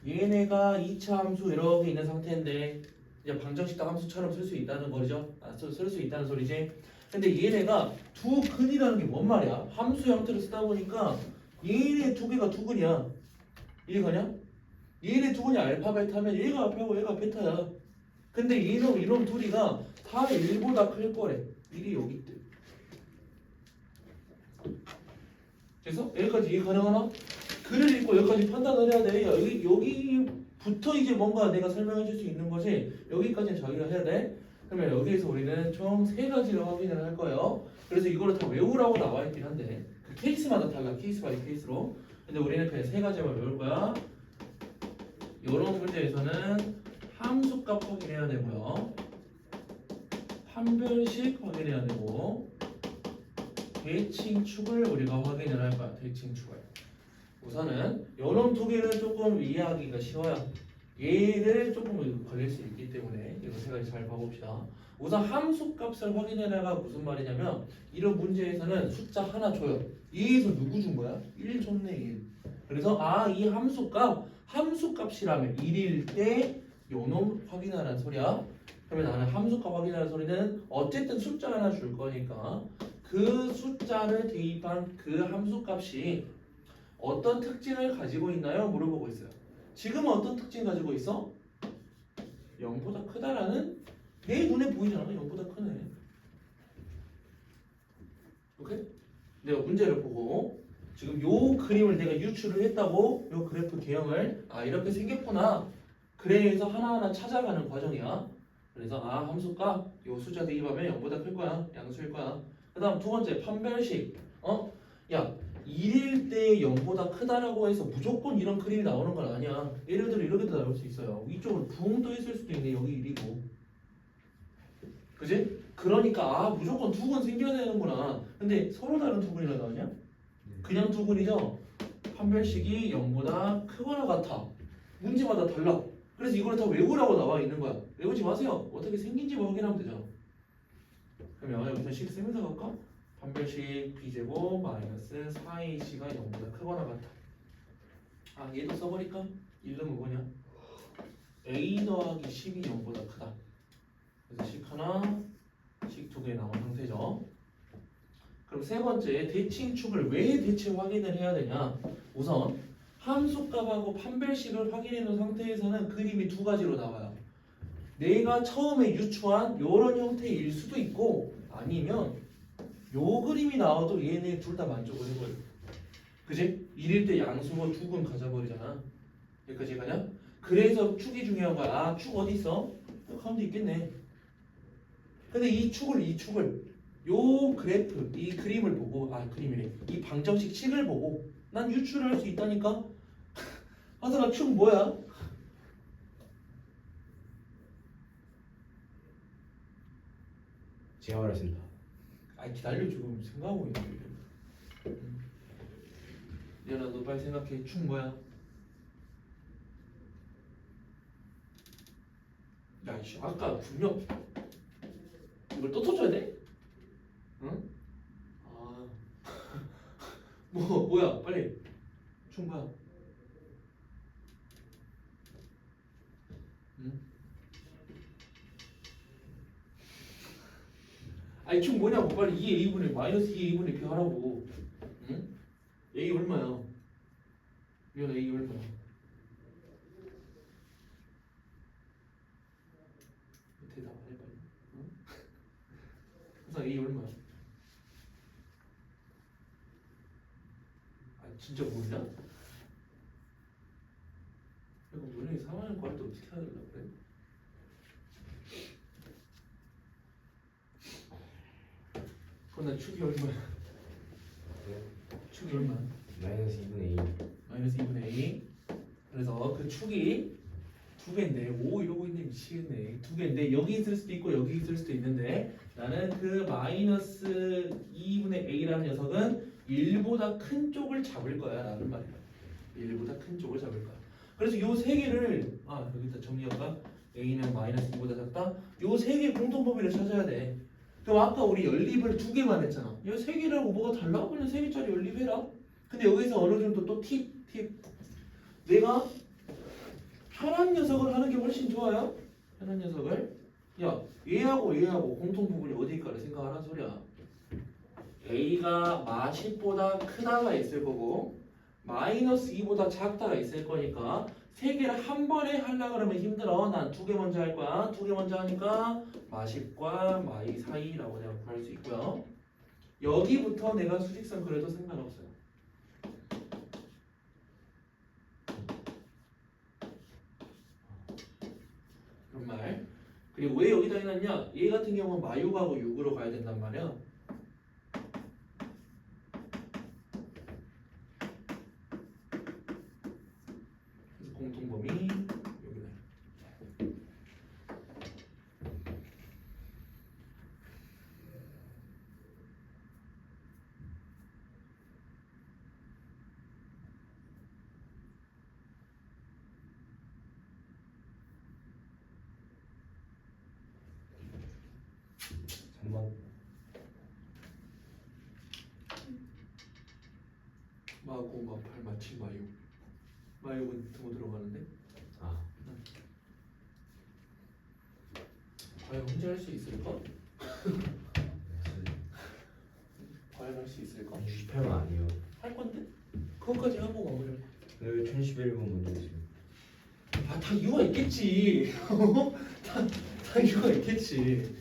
얘네가 2차 함수 이렇게 있는 상태인데 이제 방정식 함수처럼 쓸 수 있다는 거죠. 쓸 수 있다는 소리지. 근데 얘네가 두 근이라는 게 뭔 말이야? 함수 형태로 쓰다 보니까 얘네 두 개가 두 근이야. 이해가냐? 얘네 두 근이 알파 베타면 얘가 알파고 얘가 베타야. 근데 이놈 둘이가 다 1보다 클 거래. 일이 여기 있대. 그래서 여기까지 이해 가능하나? 글을 읽고 여기까지 판단을 해야 돼. 여기부터 이제 뭔가 내가 설명해 줄 수 있는 거지. 여기까지는 자기가 해야 돼. 그러면 여기에서 우리는 총 3가지를 확인을 할 거예요. 그래서 이거를 다 외우라고 나와 있긴 한데 그 케이스마다 달라. 케이스 바이 케이스로. 근데 우리는 그냥 3가지만 외울 거야. 이런 문제에서는 함수값 확인해야 되고요. 판별식 확인해야 되고 대칭축을 우리가 확인을 할 거야. 대칭축을. 우선은 이런 두 개는 조금 이해하기가 쉬워요. 얘를 조금 걸릴 수 있기 때문에 이거 3가지 잘 봐봅시다. 우선 함수값을 확인해내가 무슨 말이냐면 이런 문제에서는 숫자 하나 줘요. 얘에서 누구 준 거야? 1 줬네 1. 그래서 이 함수값이라면 1일 때 요놈 확인하라는 소리야. 그러면 나는 함수값 확인하는 소리는 어쨌든 숫자 하나 줄 거니까 그 숫자를 대입한 그 함수값이 어떤 특징을 가지고 있나요? 물어보고 있어요. 지금은 어떤 특징 가지고 있어? 0보다 크다라는 내 눈에 보이잖아. 0보다 크네. 오케이? 내가 문제를 보고 지금 요 그림을 내가 유출을 했다고 요 그래프 개형을 이렇게 생겼구나. 그래서 하나하나 찾아가는 과정이야. 그래서 함수가 요 숫자 대입하면 0보다 클 거야. 양수일 거야. 그 다음 두 번째 판별식. 야 1일 때 0보다 크다라고 해서 무조건 이런 그림이 나오는 건 아니야. 예를 들어 이렇게도 나올 수 있어요. 위쪽으로 붕 떠 있을 수도 있네. 여기 1이고. 그지? 그러니까 무조건 두근 생겨야 되는구나. 근데 서로 다른 두근이라 나오냐? 그냥 두근이죠. 판별식이 0보다 크거나 같아. 문제마다 달라. 그래서 이걸 다 외우라고 나와 있는 거야. 외우지 마세요. 어떻게 생긴지만 확인하면 되잖아. 그러면 여기서 식 쓰면서 갈까? 판별식 b제곱 마이너스 4ac가 0보다 크거나 같아. 얘도 써버릴까? 이름은 뭐냐? a 더하기 10이 0보다 크다. 그래서 식 하나, 식 두 개 나온 상태죠. 그럼 세 번째, 대칭축을 왜 대체 확인을 해야 되냐? 우선 함수값하고 판별식을 확인해 놓은 상태에서는 그림이 두 가지로 나와요. 내가 처음에 유추한 이런 형태일 수도 있고 아니면 요 그림이 나와도 얘네 둘 다 만족을 해버려. 그지? 1일 때 양수고 축은 가져버리잖아. 여기까지 가냐? 그래서 축이 중요한 거야. 축 어디 있어? 가운데 있겠네. 근데 이 축을 요 그래프, 이 그림을 보고 그림이래. 이 방정식 식을 보고 난 유추를 할 수 있다니까. 하다가 축 뭐야? 제가 말했습니다. 기다려 지금 생각하고 있는데. 얘나 너 빨리 생각해. 축 뭐야? 야 이씨 아까 분명 이걸 또 터줘야 돼? 응? 뭐야 빨리 축 뭐야? 응? 축 뭐냐고 빨리 2a분의 마이너스 2a분의 b 하라고. 응? a 얼마야? 이건 a 얼마야? 대답 안 해 빨리. 응? 항상 a 얼마야? 진짜 모르냐? 이거 원래 3학년 과할 때 어떻게 해야 되려고 그래? 그럼 나 축이 얼마야? 축이 얼마야? 마이너스 2분의 2. 마이너스 2분의 a. 그래서 그 축이 두 개인데 이러고 있네. 미치겠네. 두 개인데 여기 있을 수도 있고 여기 있을 수도 있는데 나는 그 마이너스 2분의 a라는 녀석은 1보다 큰 쪽을 잡을 거야 라는 말이야. 1보다 큰 쪽을 잡을 거야. 그래서 요 세 개를 여기다 정리할까? a는 마이너스 2보다 작다. 요 세 개 공통 범위를 찾아야 돼. 그럼 아까 우리 연립을 두 개만 했잖아. 이 세 개라고 뭐가 달라? 그냥 세 개짜리 연립해라. 근데 여기서 어느 정도 또 팁. 내가 편한 녀석을 하는 게 훨씬 좋아요. 편한 녀석을. 야, 얘하고 공통 부분이 어디일까를 생각하라는 소리야. a가 마10보다 크다가 있을 거고 마이너스 2보다 작다가 있을 거니까 세 개를 한 번에 하려고 그러면 힘들어. 난 두 개 먼저 할 거야. 두 개 먼저 하니까 마10과 마이 사이라고 내가 구할 수 있고요. 여기부터 내가 수직선 그려도 상관없어요. 그런 말. 그리고 왜 여기다 해놨냐? 얘 같은 경우는 마6하고 6으로 가야 된단 말이야. 그래서 공통범위 여기다. 마9, 마8, 마7, 마6. 마6은 등호 들어가는데? 과연 혼자 할 수 있을까? 과연 할 수 있을까? 68번 아니에요. 할 건데? 그것까지 하고 마무리할 거야. 왜 1011번 먼저 있어요? 다 이유가 있겠지. 다 이유가 있겠지.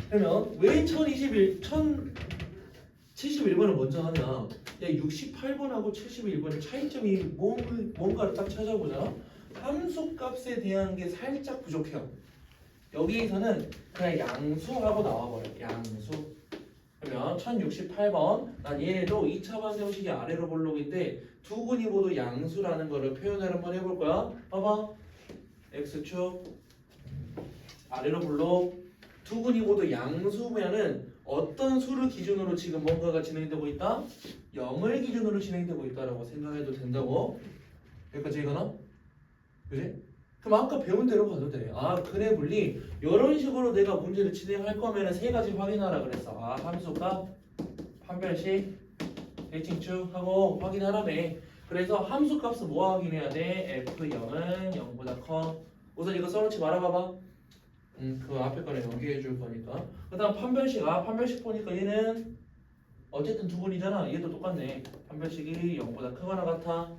그러면 왜 1071번을 먼저 하냐? 야 68번하고 71번의 차이점이 뭔가를 딱 찾아보잖아. 함수값에 대한 게 살짝 부족해요. 여기에서는 그냥 양수하고 나와버려. 양수. 그러면 1068번 난 얘네도 2차 방정식이 아래로 볼록인데 두 근이 모두 양수라는 거를 표현을 한번 해볼 거야. 봐봐. x축 아래로 볼록 두 근이 모두 양수면은 어떤 수를 기준으로 지금 뭔가가 진행되고 있다? 0을 기준으로 진행되고 있다라고 생각해도 된다고. 여기까지 이거나? 그지? 그럼 아까 배운 대로 가도 돼. 아, 근의 분리 이런 식으로 내가 문제를 진행할 거면은 세 가지 확인하라 그랬어. 아, 함수값, 판별식, 대칭축 하고 확인하라며. 그래서 함수값은 뭐 확인해야 돼? F0은 0보다 커. 우선 이거 써놓지 말아봐봐. 그 앞에 거는 연기해 줄 거니까. 그 다음 판별식. 아, 판별식 보니까 얘는 어쨌든 두 분이잖아. 얘도 똑같네. 판별식이 0보다 크거나 같아.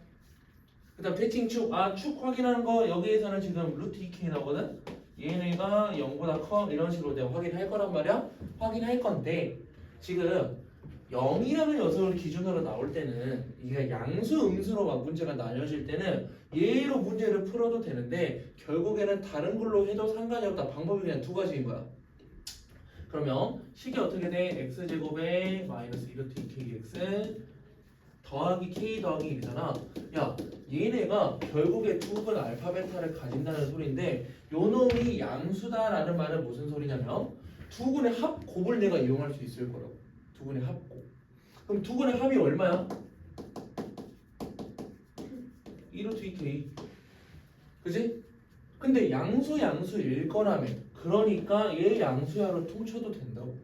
그 다음 대칭축. 아, 축 확인하는 거 여기에서는 지금 루트 2k 나오거든. 얘네가 0보다 커 이런 식으로 내가 확인할 거란 말이야. 확인할 건데 지금 0이라는 녀석을 기준으로 나올 때는 이게 양수 음수로 막 문제가 나뉘어질 때는 얘로 문제를 풀어도 되는데 결국에는 다른 걸로 해도 상관이 없다. 방법이 그냥 두 가지인 거야. 그러면 식이 어떻게 돼? x제곱에 마이너스 2루트 2kx 더하기 k 더하기 1이잖아. 야, 얘네가 결국에 두 근 알파 베타를 가진다는 소리인데 요 놈이 양수다라는 말은 무슨 소리냐면 두 근의 합곱을 내가 이용할 수 있을 거라고. 두 근의 합곱. 그럼 두 근의 합이 얼마야? 2루트 2k. 그지? 근데 양수일 거라며. 그러니까 얘 양수야로 퉁쳐도 된다고.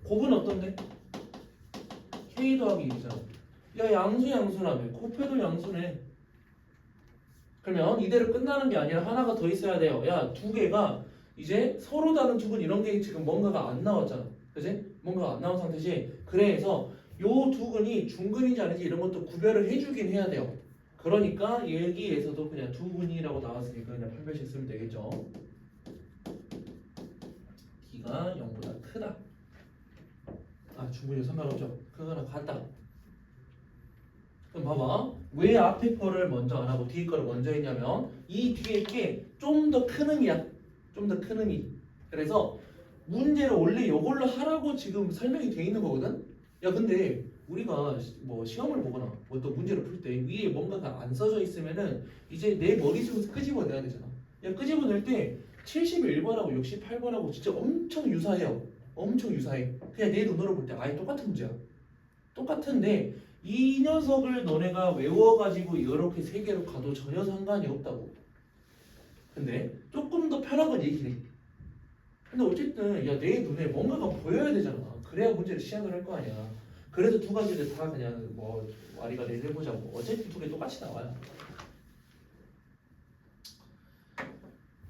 곱은 어떤데? k 더하기 1이잖아. 야, 양수라며. 곱해도 양수네. 그러면 이대로 끝나는 게 아니라 하나가 더 있어야 돼요. 야, 두 개가 이제 서로 다른 두 근 이런 게 지금 뭔가가 안 나왔잖아. 그지? 뭔가가 안 나온 상태지. 그래서 요 두 근이 중근인지 아닌지 이런 것도 구별을 해주긴 해야 돼요. 그러니까 여기에서도 그냥 두 근이라고 나왔으니까 그냥 판별식 쓰면 되겠죠. D가 0보다 크다. 아, 중근이 상관없죠. 크거나 같다. 그럼 봐봐. 왜 앞에 거를 먼저 안 하고 뒤에 거를 먼저 했냐면 이 뒤에 게 좀 더 큰 의미야. 좀 더 큰 의미. 그래서 문제를 원래 이걸로 하라고 지금 설명이 돼 있는 거거든. 야, 근데 우리가 뭐 시험을 보거나 뭐 또 문제를 풀 때 위에 뭔가가 안 써져 있으면은 이제 내 머릿속에서 끄집어내야 되잖아. 야, 끄집어낼 때 71번하고 68번하고 진짜 엄청 유사해요. 엄청 유사해. 그냥 내 눈으로 볼 때 아예 똑같은 문제야. 똑같은데 이 녀석을 너네가 외워가지고 이렇게 세 개로 가도 전혀 상관이 없다고. 근데 조금 더 편한 건 얘기해. 근데 어쨌든 야, 내 눈에 뭔가가 보여야 되잖아. 그래야 문제를 시작을 할 거 아니야. 그래서 두 가지를 다 그냥 뭐 와리가 내려보자고. 어쨌든 두 개 똑같이 나와요.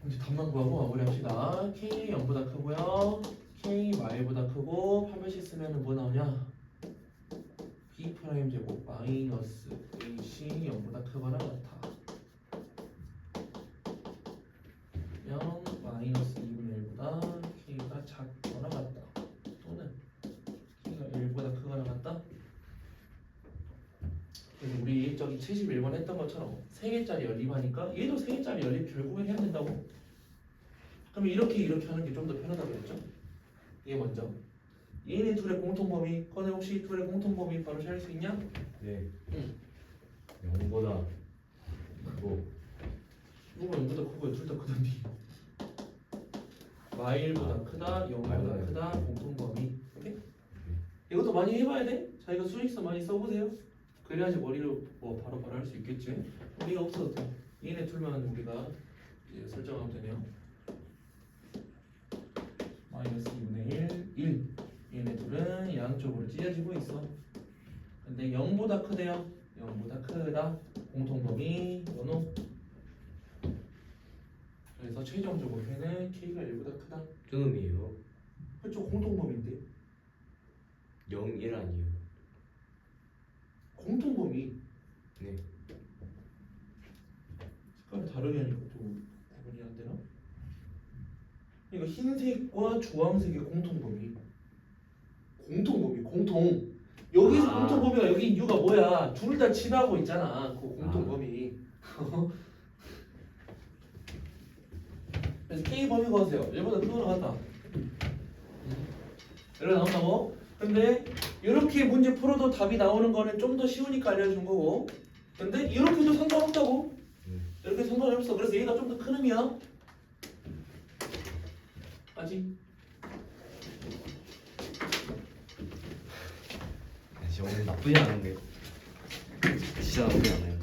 이제 답만 구하고 마무리합시다. K 0보다 크고요. K Y보다 크고 판별식 쓰면은 뭐 나오냐? B 프라임 제곱 마이너스 AC 0보다 크거나 같아. 0 마이너스 2분의 1보다 K가 작거나 같다. 또는 K가 1보다 크거나 같다. 그래서 우리 저기 71번 했던 것처럼 3개짜리 연립하니까 얘도 3개짜리 연립 결국엔 해야 된다고. 그럼 이렇게 하는 게 좀 더 편하다고 그랬죠? 이게 먼저. 얘네 둘의 공통범위. 꺼내 혹시 둘의 공통범위 바로 찾을 수 있냐? 네. 응. 0보다 크고 누가 0보다 크고 둘 다 크던데. 마일보다 크다, 0보다 크다, 공통범위. 오케이? 이것도 많이 해봐야 돼. 자기가 수익서 많이 써보세요. 그래야지 머리로 뭐 바로 할 수 있겠지. 우리가 없어도 돼. 얘네 둘만 우리가 이제 설정하면 되네요. 마이너스 2분의 1. 얘네 둘은 양쪽으로 찢어지고 있어. 근데 0보다 크대요. 0보다 크다. 공통범위 요놈. 그래서 최종적으로 걔는 K가 1보다 크다. 뜨음이에요. 그쪽 공통범위인데. 0, 1 아니에요. 공통범위. 네. 색깔이 다르게 하니까 또 구분이 안 되나? 그러니까 흰색과 주황색의 공통범위. 공통. 여기서 아. 공통범위가 여기 이유가 뭐야? 둘 다 칠하고 있잖아. 그 공통범위. 그래서 K 범위 구하세요. 얘보다 큰 거는 같다. 이렇게 나온다고? 근데 이렇게 문제 풀어도 답이 나오는 거는 좀 더 쉬우니까 알려준 거고. 근데 이렇게도 상관없다고? 이렇게 상관없어. 그래서 얘가 좀 더 큰 의미야. 아직? 진짜 오늘 나쁘지 않은데 진짜 나쁘지 않아요.